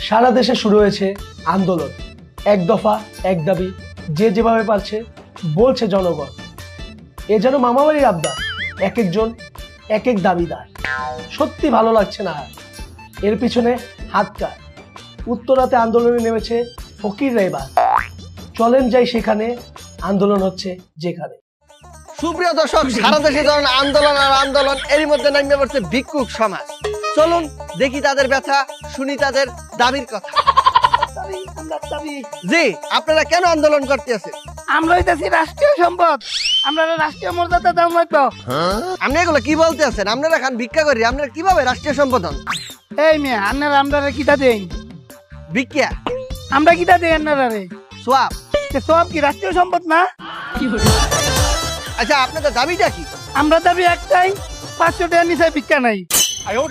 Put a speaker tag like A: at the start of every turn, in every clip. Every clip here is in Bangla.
A: সারা দেশে শুরু হয়েছে আন্দোলন, এক দফা এক দাবি, যে যেভাবে পারছে বলছে জনগণ। এ যেন মামাবাড়ির আবদার, এক একজন এক এক দাবিদার। সত্যি ভালো লাগছে না আর। এর পিছনে হাত কার? উত্তরাতে আন্দোলনে নেমেছে ফকিররা। এবার চলেন যাই সেখানে, আন্দোলন হচ্ছে যেখানে।
B: সুপ্রিয় দর্শক, সারা দেশে ধরুন আন্দোলন আর আন্দোলন, এরই মধ্যে নামে পড়ছে ভিক্ষুক সমাজ। চলুন দেখি তাদের ব্যথা, শুনি তাদের দাবির কথা। জি, আপনারা কেন আন্দোলন করতে আছেন?
C: আমরা হইতেছি রাষ্ট্রীয় সম্পদ, আমরা রাষ্ট্রীয় মর্যাদা দাম লাগতো।
B: আপনি এগুলো কি বলতে আছেন? আপনারা খান ভিক্ষা করি, আপনারা কিভাবে রাষ্ট্রীয় সম্পদ হন?
C: এই মেয়ে, আপনারা আমরা কিটা দেন?
B: ভিক্ষা,
C: আমরা কিটা দেই আপনারা রে?
B: সোয়াব।
C: সব কি রাষ্ট্রীয় সম্পদ না?
B: আচ্ছা, আপনাদের দাবিটা কি?
C: আমরা দাবি একটাই, 500 টাকা নিচে ভিক্ষা নাই।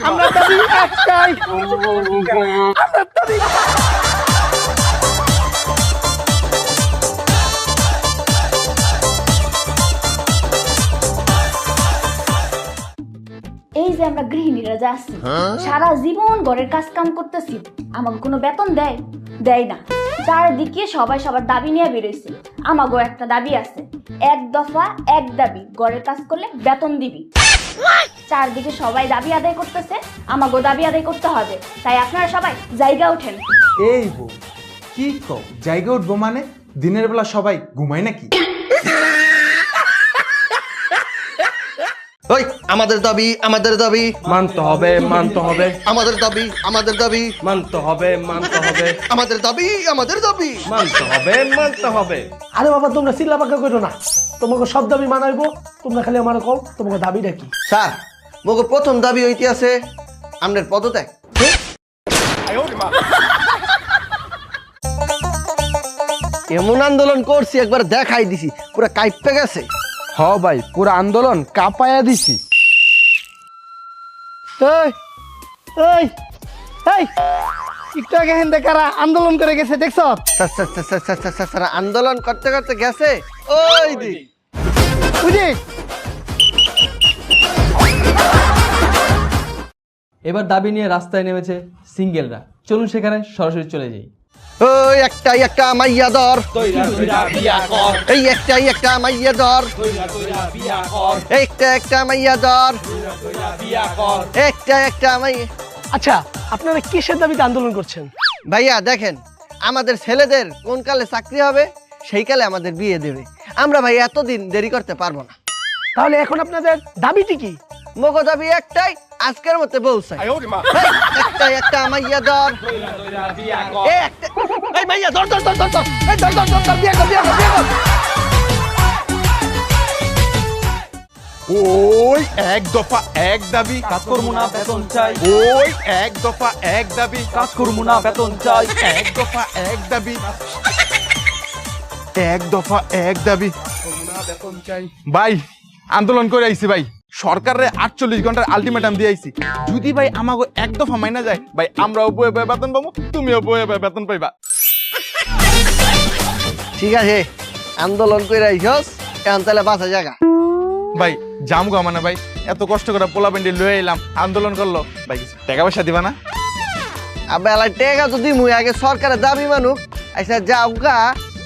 C: আমরা দাবি একটাই, আমরা দাবি।
D: এই যে আমরা গৃহিণীরা যা আছি, সারা জীবন ঘরের কাজ কাম করতেছি, আমাকে কোনো বেতন দেয়? দেয় না। চারদিকে সবাই সবার দাবি নিয়ে বেরোইছে। আমাগো একটা দাবি আছে, এক দফা এক দাবি, ঘরের কাজ করলে বেতন দিবি। চারদিকে সবাই দাবি আদায় করতেছে, আমাগো দাবি আদায় করতে হবে। তাই আপনারা সবাই জায়গা ওঠেন।
E: এই বউ, কি কও জায়গা উঠবো মানে? দিনের বেলা সবাই ঘুমায় নাকি?
B: ওই আমাদের দাবি, আমাদের দাবি
F: মানতে হবে, মানতে হবে,
B: আমাদের দাবি, আমাদের দাবি
F: মানতে হবে, মানতে হবে,
B: আমাদের দাবি, আমাদের দাবি
F: মানতে হবে, মানতে হবে।
A: আরে বাবা, তোমরা চিল্লা পাকা করো না। তোমাকে সব দাবি মানাইবো, তোমরা খালি আমার কম তোমাকে দাবিটা কি?
B: স্যার, মোকে প্রথম দাবি হইতে আছে আপনার পদত্যাগ। এমন আন্দোলন করছি, একবার দেখাই দিছি, পুরো কাইপে গেছে।
F: হ ভাই, পুরো আন্দোলন কাঁপায়া দিছি।
C: এই এই এই, একটু আগে হেন্দে কারা আন্দোলন করে গেছে দেখছ?
B: স্যার, আন্দোলন করতে করতে গেছে ওই দিক।
C: বুঝি?
G: এবার দাবি নিয়ে রাস্তায় নেমেছে সিঙ্গেলরা। চলুন সেখানে সরাসরি চলে যাই।
B: ওই একটাই একটা মাইয়া দর, এই একটাই একটা মাইয়া দর, একটা একটা মাইয়া দর, একটা একটা মাইয়া।
A: আচ্ছা, আপনারা কিসের দাবিতে আন্দোলন করছেন?
B: ভাইয়া দেখেন, আমাদের ছেলেদের কোন কালে চাকরি হবে সেই কালে আমাদের বিয়ে দেবে। আমরা ভাই এতদিন দেরি করতে পারবো না।
A: তাহলে এখন আপনাদের দাবিটি কি?
B: মগো দাবি একটাই, আজকের মধ্যে বউ চাই। একটাই একটা মাইয়া দর, এই একটা, এই মাইয়া দর দর দর দর দর, এই দর দর দর দর, বিয়ে কর, বিয়ে কর, বিয়ে কর।
E: ওই এক দফা এক দাবি,
G: কাজ করবো না, বেতন চাই।
E: ওই এক দফা এক দাবি,
G: কাজ করবো না, বেতন চাই।
E: এক দফা এক দাবি, এক দফা এক দাবি। ভাই, আন্দোলন করে আইছি ভাই, সরকারের 48 ঘন্টার আলটিমেটাম দিয়ে আইছি। যদি ভাই আমাকে এক দফা মাইনা যায়, ভাই আমরাও বয়ে বয়ে বেতন পাবো, তুমিও বয়ে বয়ে বেতন পাইবা।
B: ঠিক আছে, আন্দোলন করে আইছস, এখন তাহলে বাসা জায়গা।
E: ভাই জামগো মানে ভাই, এত কষ্ট করে পোলা পেন্ডি লয়ে এলাম, আন্দোলন করলো, ভাই কিছু টাকা পয়সা দিবা না?
B: আবে আলাই টেকা তো দিমুই, আগে সরকারের দাবি মানুক। আচ্ছা যাও গা,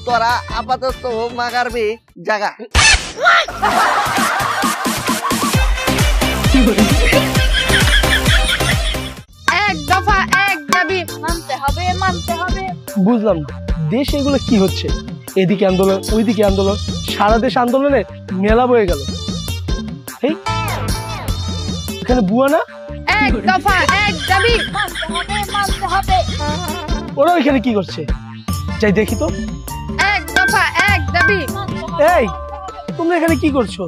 B: তোরা আপাতত মাগারবি জায়গা।
D: এক দফা এক দাবি, মানতে হবে, মানতে হবে।
A: বুঝলাম না, দেশে এগুলো কি হচ্ছে? এদিকে আন্দোলন, ওইদিকে আন্দোলন, সারা দেশ আন্দোলনে মেলা বয়ে গেল। এই এখানে বুয়া না?
D: এক দফা এক দাবি, মানতে হবে, মানতে হবে।
A: ওরা এখানে কি করছে? যাই দেখি তো।
D: এক দফা এক দাবি,
A: এই তোমরা এখানে কি করছো?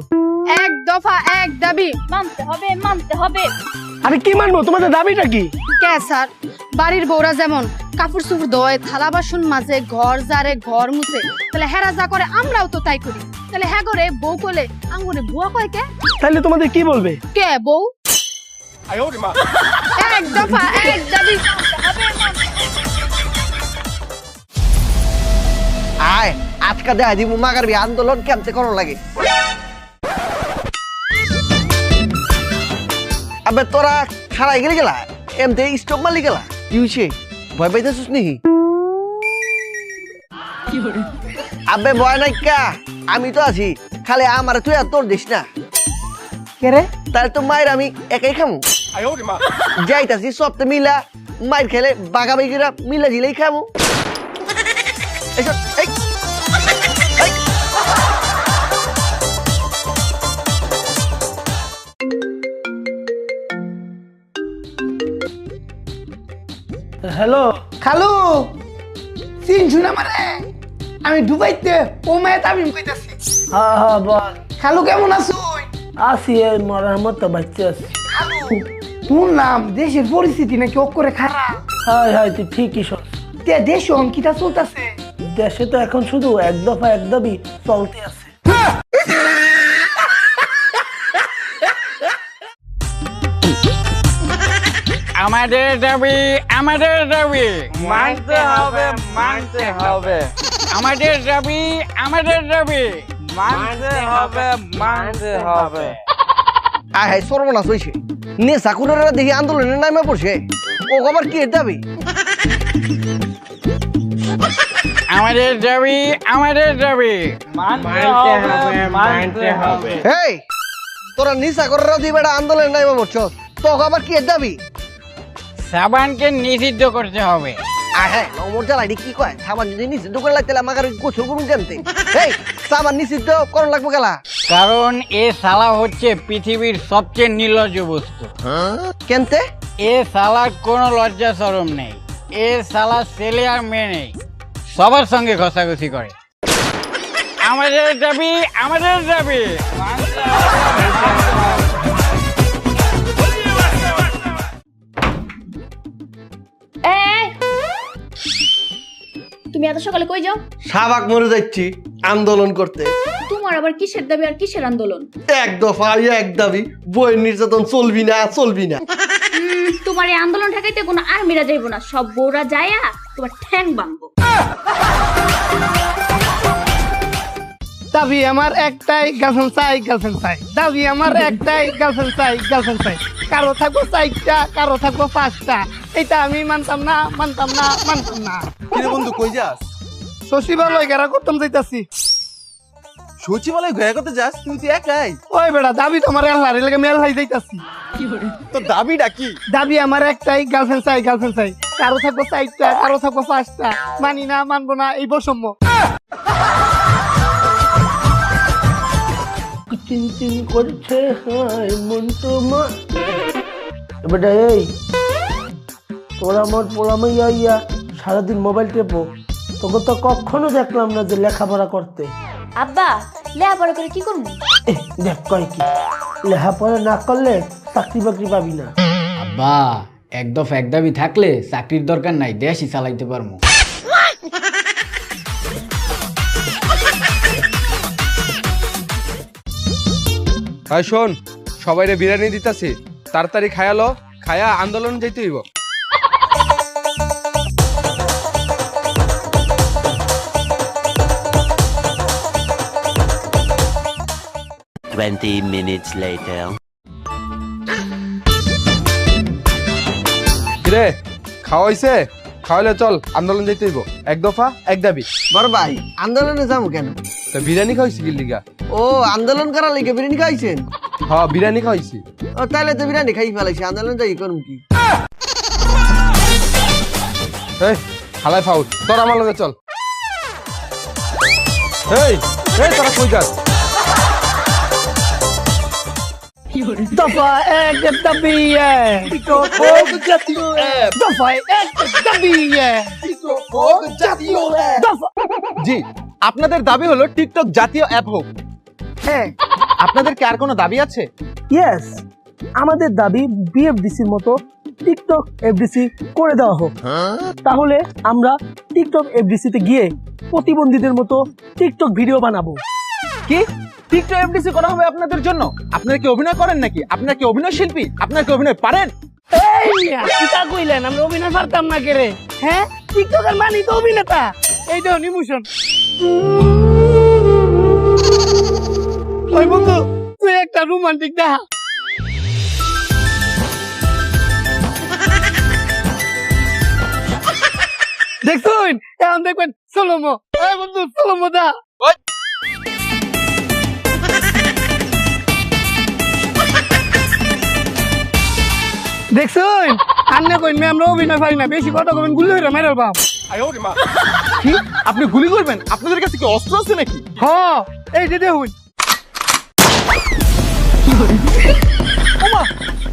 D: এক দফা এক দাবি, মানতে হবে, মানতে হবে।
A: আরে কি মানবো? তোমাদের দাবিটা কি?
H: কে স্যার, বাড়ির বউরা যেমন কাপড় চোপড় ধোয়, থালা বাসন মাজে, ঘর জারে, ঘর মুছে, তাহলে হেরা যা করে আমরাও তো তাই করি। তাহলে হ্যাঁ করে বউ কোলে আঙ্গুরে বুয়া কয় কে?
A: তাহলে তোমাদের কি বলবে?
H: কে বউ? এক দফা এক দাবি,
B: আয় আজকা দেখা দিব মাগারবি আন্দোলন কেমতে করো লাগে। আবে তোরা খারাই গেলি গেলা, এমতে স্টপ মারলি গেলা, কি হইছে? ভয় পাইতেছিস নি? আবে ভয় নাই কা, আমি তো আছি, খালি আমার তুই আর তোর দিস না।
C: কে রে?
B: তাহলে তো মায়ের আমি একাই খামু। যাইতাছি সপ্তাহে মিলা মায়ের খেলে বাগাবাগিরা মিলা দিলেই খামু। এসব এই
A: হ্যালো।
C: খালু চিনছু না মানে আমি দুবাইতে ও মেয়ে তামিম কইতাছি।
A: হ্যাঁ হ্যাঁ বল।
C: খালু কেমন আছো?
A: আসি এই মরার মতো বাচ্চা আছি।
C: খালু শুনলাম দেশের পরিস্থিতি নাকি করে খারাপ।
A: হাই হাই, তুই ঠিকই শোন।
C: তে দেশ অঙ্কিতা চলতেছে।
A: দেশে তো এখন শুধু এক দফা এক দাবি চলতে আছে।
I: আমাদের দাবি মানতে হবে আমাদের দাবি মানতে হবে।
B: আয় হায় সর্বনাশ হয়েছে, নেশা কুনারা দেখি আন্দোলনের নামে পড়ছে, ও আবার কি দাবি?
I: আমাদের দাবি মানতে হবে।
B: এই তোরা নেশা করার দিয়ে বেটা আন্দোলনের নামে পড়ছ, তো আবার কি দাবি?
I: সাবানকে নিষিদ্ধ করতে হবে।
B: আয় হ্যাঁ নমর জ্বালাইডি কি কয়, সাবান যদি নিষিদ্ধ করে লাগতে আমাকে গোসল করুন কেমতে? এই সাবান নিষিদ্ধ করুন লাগবো গেলা,
I: কারণ এ শালা হচ্ছে পৃথিবীর সবচেয়ে নির্লজ্জ বস্তু।
B: কেনতে?
I: এ শালার কোনো লজ্জা শরম নেই। এ শালা ছেলে আর মেয়ে নেই, সবার সঙ্গে ঘষাঘষি করে। আমাদের দাবি মানতে হবে।
D: এই, তুমি এত সকালে কই যাও?
B: শাহবাগ মরে যাচ্ছি আন্দোলন করতে।
D: তোমার আবার কিসের দাবি আর কিসের আন্দোলন?
B: এক দফা এক দাবি, বইয়ের নির্যাতন চলবি না।
D: তোমার এই আন্দোলন ঠেকাইতে কোনো আর্মিরা যাইবো না, সব বউরা যায়া তোমার ঠ্যাং ভাঙবো।
C: দাবি আমার একটাই, গার্লফ্রেন্ড চাই। দাবি আমার একটাই, গার্লফ্রেন্ড চাই। কারো থাকবো 4টা, কারো থাকবো 5টা। এটা আমি মানতাম না।
E: কিরে বন্ধু কই যাস?
C: সচিবালয় ঘেরা করতাম যাইতাছি।
E: সচিবালয় ঘোরা করতে যাস? তুই তো একাই।
C: ওই বেটা দাবি তোমার আল্লাহর লাগে মেল হাই যাইতাছি।
E: তো দাবিটা কি?
C: দাবি আমার একটাই, গার্লফ্রেন্ড চাই। কারো থাকবো 4টা, কারো থাকবো 5টা। মানি না, মানবো না, এই বৈষম্য।
A: চিন করছে হাই মন তোমার। এবারে এই তোরা আমার পোলামাইয়া ইয়া সারাদিন মোবাইল টেপো, তোকে তো কখনো দেখলাম না যে লেখাপড়া করতে।
D: আব্বা লেখাপড়া করে কি করবো?
A: দেখ কয় কি, লেখাপড়া না করলে চাকরি বাকরি পাবি না।
I: আব্বা এক দফা এক দাবি থাকলে চাকরির দরকার নাই, দেশই চালাইতে পারবো।
F: ভাই শোন, সবাইরে বিরিয়ানি দিতাছি, তাড়াতাড়ি খায়ালো, খায়া আন্দোলন যাইতে হইব। কিরে খাওয়া হইছে? খাওয়াইলে চল আন্দোলন যাইতে হইব। এক দফা এক দাবি।
B: বড় ভাই আন্দোলনে যাবো কেন?
F: তো বিরিয়ানি খাওয়াইছি কি লিগা?
B: ও আন্দোলন করার লেগে বিরিয়ানি খাইছেন?
F: হ্যাঁ বিরিয়ানি খাওয়াইছি।
B: ও তাহলে তো বিরিয়ানি খাই ফেলাইছি, আন্দোলন যাই করুন কি?
F: এই হালাই ফাউল, তোর আমার লগে চল। এই তোরা কই যাস?
C: দফা এক দাবি দফা এক দাবি দফা।
E: জি, আপনাদের দাবি হলো টিকটক জাতীয় অ্যাপ হোক।
C: হ্যাঁ,
E: আপনাদের কি আর কোনো দাবি আছে?
A: ইয়েস, আমাদের দাবি বিএফডিসির মতো টিকটক এফডিসি করে দেওয়া হোক। তাহলে আমরা টিকটক এফডিসিতে গিয়ে প্রতিবন্ধীদের মতো টিকটক ভিডিও বানাবো।
E: কি টিকটক এফডিসি করা হবে আপনাদের জন্য? আপনারা কি অভিনয় করেন নাকি? আপনারা কি অভিনয় শিল্পী? আপনারা কি অভিনয় পারেন?
C: কিতা কইলেন আমরা অভিনয় পারতাম না কে রে? হ্যাঁ, টিকটকের মানি তো অভিনেতা। এই দেখুন ইমোশন। ওই বন্ধু তুই একটা রোমান্টিক দেখা। দেখুন এখন দেখবেন সোলোমো এই বন্ধু সোলোমো দা দেখুন আন্নে কইন আমরা অভিনয় পারি না বেশি কথা কবেন গুলি হইরা মেরে বাপ
E: কি আপনি গুলি করবেন? আপনাদের কাছে কি অস্ত্র আছে নাকি?
C: হ এই যে দেখুন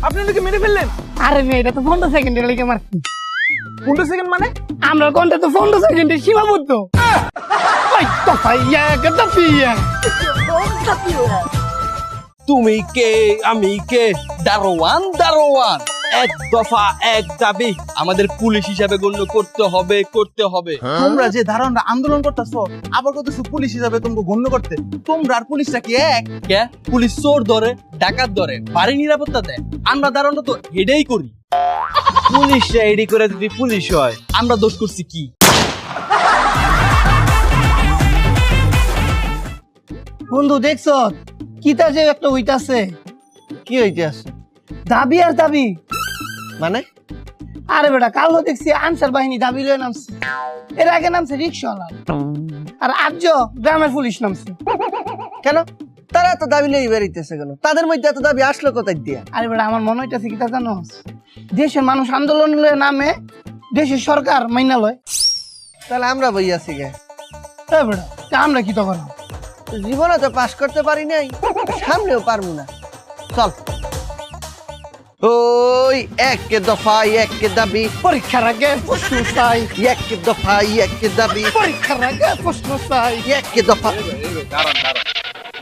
E: আপনি ওদেরকে মেরে ফেললেন?
C: আরে মেয়ে এটা তো 15 সেকেন্ডের লেগে মারছি
E: 15 সেকেন্ড মানে?
C: আমরা কোনটা তো 15 সেকেন্ডে সীমাবদ্ধ ওই তো ভাইয়া গদা পিয়া
J: তুমি কে আমি কে দারোয়ান দারোয়ান এক দফা এক দাবি আমাদের পুলিশ হিসাবে গণ্য করতে হবে
E: তোমরা যে ধারণা আন্দোলন করতেছো আবার কতছো পুলিশ হিসাবে তোমাকে গণ্য করতে, তোমরা আর পুলিশটা কি এক?
J: কে পুলিশ চোর ধরে ডাকাত ধরে বাড়ি নিরাপত্তা দেয়, আমরা ধারণা তো এটাই করি। পুলিশরা এডি করে যদি পুলিশ হয় আমরা দোষ করছি কি?
C: বন্ধু দেখছো কিতা যে একটা হইতাছে
B: কি হইতে আছে
C: দাবি আর দাবি
B: মানে?
C: আরে বেটা কালো দেখছি আনসার বাহিনী দাবি লয়ে নামছে, এর আগে নামছে রিক্সাওয়ালা, আর আজ গ্রামের পুলিশ নামছে।
B: কেন তারা তো দাবি লই বেরিতেছে কেন? তাদের মধ্যে এত দাবি আসলো কোথায় দিয়া?
C: আরে বেটা আমার মনে হইতাছে কি তা জানো, দেশের মানুষ আন্দোলন লয়ে নামে দেশের সরকার মাইনা লয়।
B: তাহলে আমরা বই আছি গে
C: এ বেটা তা আমরা কি তো করব?
B: জীবনে তো পাস করতে পারি নাই, সামনেও পারবো না। চল ওই এক দফা এক দাবি,
C: পরীক্ষার আগে প্রশ্ন চাই,
B: এক দফা এক দাবি,
C: পরীক্ষার আগে প্রশ্ন চাই,
B: এক দফা।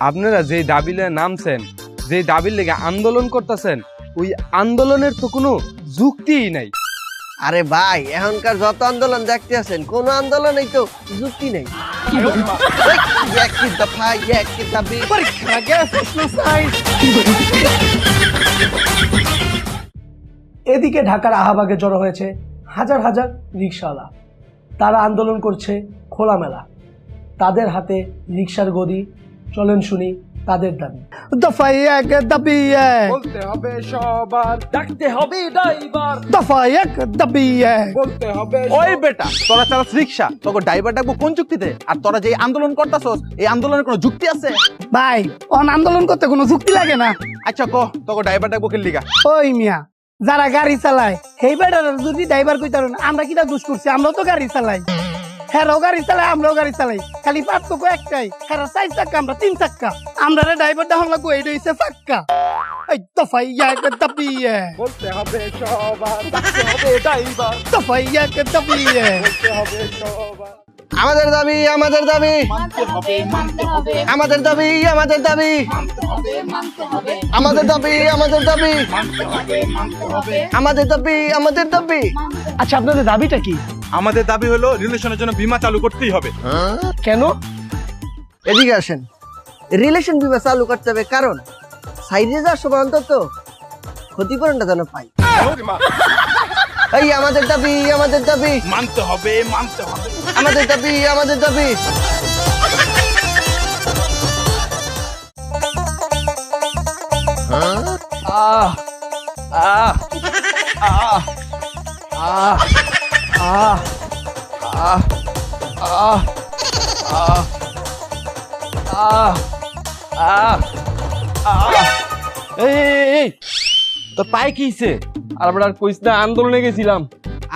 F: আপনারা যে দাবি লয়ে নামছেন, যে দাবির লেগে আন্দোলন করতেছেন, ওই আন্দোলনের তো কোনো যুক্তিই নাই।
B: আরে ভাই এখনকার যত আন্দোলন দেখতে আছেন কোন আন্দোলনেই তো যুক্তি নেই। এক দফা এক দাবি,
C: পরীক্ষার আগে প্রশ্ন চাই।
A: এদিকে ঢাকার আহাবাগে জড়ো হয়েছে হাজার হাজার রিকশাওয়ালা। তারা আন্দোলন করছে খোলামেলা, তাদের হাতে রিকশার গদি। চলেন শুনি তাদের দাবি।
C: দফা এক দাবি এক,
E: বলতে হবে সবার, ডাকতে হবে ড্রাইভার,
C: দফা এক দাবি এক,
E: বলতে হবে। ওই বেটা তোরা চালাস রিক্সা, তোকে ড্রাইভার ডাকবো কোন যুক্তিতে? আর তোরা যে আন্দোলন করতাছস এই আন্দোলনের কোনো যুক্তি আছে?
C: ভাই অন আন্দোলন করতে কোনো যুক্তি লাগে না।
E: আচ্ছা কো তোকে ড্রাইভার ডাকবো কি লিগা?
C: ওই মিয়া যারা গাড়ি চালায় সেই বেটার যদি ড্রাইভার কইতার আমরা কিটা দোষ করছি? আমরাও তো গাড়ি চালাই, হ্যাঁ গাড়ি চালাই, আমরাও গাড়ি চালাই, খালি পার্থক্য একটাই, হ্যাঁ 4 চাক্কা আমরা 3 চাক্কা, আমরা ড্রাইভার দেখান লাগবো এই হইছে পাক্কা। এই দফা এক দাবি এক,
E: বলতে হবে সবার, ডাকতে হবে ড্রাইভার,
C: দফা এক দাবি এক,
E: বলতে হবে সবার।
B: আমাদের দাবি আমাদের দাবি, আমাদের দাবি আমাদের দাবি, আমাদের দাবি আমাদের দাবি, আমাদের দাবি আমাদের দাবি।
A: আচ্ছা আপনাদের দাবিটা কি?
E: আমাদের দাবি হলো রিলেশনের জন্য বীমা চালু করতেই হবে।
A: কেন?
B: এদিকে আসেন, রিলেশন বিমা চালু করতে হবে কারণ সাইডে যাওয়ার সময় অন্তত ক্ষতিপূরণটা যেন পাই। এই আমাদের দাবি আমাদের দাবি,
E: মানতে হবে মানতে হবে,
B: আমাদের দাবি আমাদের দাবি।
J: আহ আহ আহ আহ আহ আহ আহ আহ আহ আহ আহ এই তোর পায়ে কি হইছে?
G: আর বেটার কইস না আন্দোলনে গেছিলাম।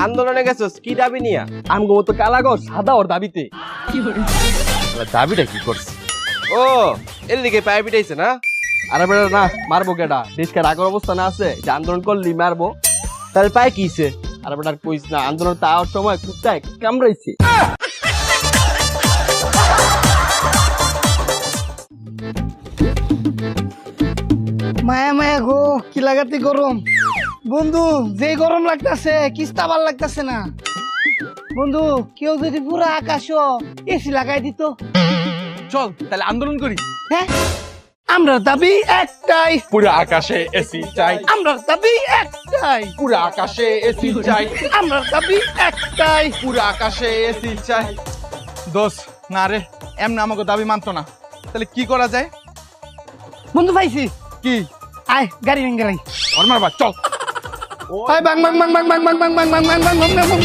G: আন্দোলনে গেছস কি দাবি নিয়া? আমগো তো কালাগর সাদা ওর দাবিতে।
J: দাবিটা কি করছে?
G: ও এর দিকে পায়ে পিটাইছে না? আরে বেটা না মারবো কেডা? দেশকে রাগর অবস্থা না আছে যে আন্দোলন করলি মারবো।
J: তাহলে পায়ে কি হইছে?
G: আরে বেটার কইস না আন্দোলন তাওয়ার সময় কুত্তায় কামড়াইছে।
C: মায়া মায়া গো কি লাগাতে গরম বন্ধু, যে গরম লাগতেছে কিস্তা ভাল লাগতেছে না বন্ধু। কেউ যদি পুরো আকাশ এসি লাগাই দিত।
E: চল তাহলে আন্দোলন করি।
C: হ্যাঁ আমরা দাবি একটাই,
E: পুরো আকাশে এসি চাই,
C: আমরা দাবি একটাই,
E: পুরো আকাশে এসি চাই,
C: আমরা দাবি একটাই,
E: পুরো আকাশে এসি চাই। দোষ না রে, এমনি আমাকে দাবি মানতো না, তাহলে কি করা যায়?
C: বন্ধু পাইছি
E: কি?
C: আয় গাড়ি ভেঙে লাই
E: ওর মারবা চল।
C: আয় বাং বাং বাং বাং বাং বাং বাং বাং বাং বাং বাং বাং বাং।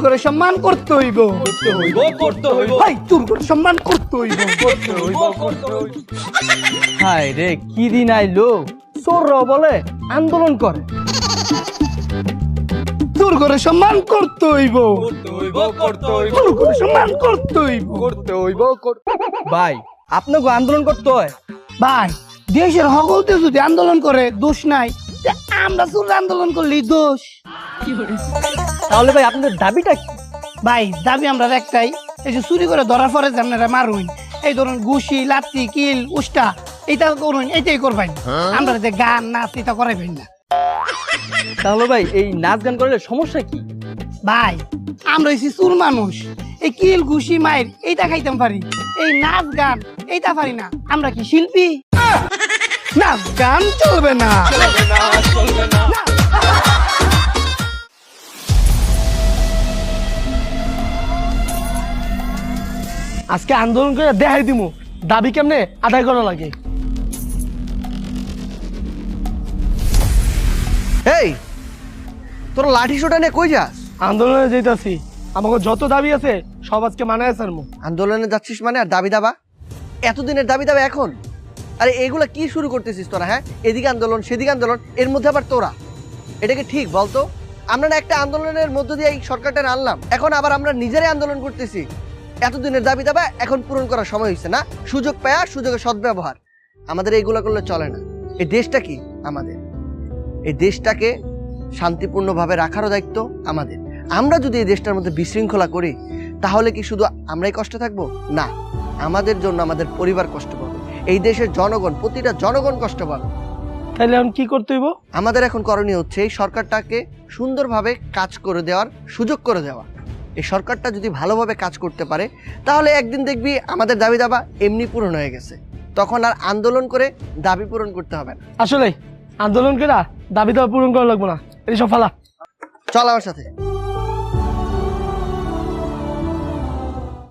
C: করে সম্মান করতে হইব ভাই চুর করে সম্মান করতে হইব
B: হাই রে কি দিন আইলো চোররাও বলে আন্দোলন করে।
C: চুর করে সম্মান করতে হইব চুর করে সম্মান করতে হইব
B: ভাই আপনাকে আন্দোলন করতে হয়।
C: ভাই দেশের সকলতে যদি আন্দোলন করে দোষ নাই, তা আমরা চুর আন্দোলন করলেই দোষ।
B: তাহলে ভাই আপনাদের দাবিটা কি?
C: ভাই দাবি আমরা একটাই, এই যে চুরি করে ধরার পরে যে আপনারা মারুন, এই ধরুন ঘুষি লাত্তি কিল উষ্টা এইটা করুন, এইটাই করবেন। আমরা যে গান নাচ এটা করাইবেন না।
B: তাহলে ভাই এই নাচ গান করলে সমস্যা কি?
C: ভাই আমরা হইছি চুর মানুষ, এই কিল ঘুষি মাইর এইটা খাইতাম পারি, এই নাচ গান এইটা পারি না। আমরা কি শিল্পী? নাচ গান চলবে না।
A: আজকে আন্দোলন করে দেখাই দিমু দাবি কেমনে আদায় করা লাগে।
B: এই তোর লাঠি সোটা নিয়ে কই যাস?
A: আন্দোলনে যেতেছি, আমাকে যত দাবি আছে সব আজকে মানায় সারমু।
B: আন্দোলনে যাচ্ছিস মানে আর দাবি দাবা? এতদিনের দাবি দাবা এখন? আরে এগুলা কি শুরু করতেছিস তোরা? হ্যাঁ, এদিকে আন্দোলন সেদিকে আন্দোলন, এর মধ্যে আবার তোরা। এটা কি ঠিক বলতো? আমরা না একটা আন্দোলনের মধ্য দিয়ে এই সরকারটা আনলাম, এখন আবার আমরা নিজেরাই আন্দোলন করতেছি। এতদিনের দাবি দাবা এখন পূরণ করার সময় হয়েছে না? সুযোগ পায়া সুযোগের সদ্ব্যবহার। আমাদের এইগুলো করলে চলে না। এই দেশটা কি আমাদের, এই দেশটাকে শান্তিপূর্ণভাবে রাখারও দায়িত্ব আমাদের। আমরা যদি এই দেশটার মধ্যে বিশৃঙ্খলা করি তাহলে কি শুধু আমরাই কষ্টে থাকবো? না, আমাদের জন্য আমাদের পরিবার কষ্ট পাবে, এই দেশের জনগণ, প্রতিটা জনগণ কষ্ট পাবে।
A: তাহলে এখন কি করতে হইব?
B: আমাদের এখন করণীয় হচ্ছে এই সরকারটাকে সুন্দরভাবে কাজ করে দেওয়ার সুযোগ করে দেওয়া। এই সরকারটা যদি ভালোভাবে কাজ করতে পারে তাহলে একদিন দেখবি আমাদের দাবি দাবা এমনি পূরণ হয়ে গেছে, তখন আর আন্দোলন করে দাবি পূরণ করতে হবে না।
A: আসলে আন্দোলন করে দাবি দাবা পূরণ করা লাগবো না, এই সব ফালা।
B: চল আমার সাথে।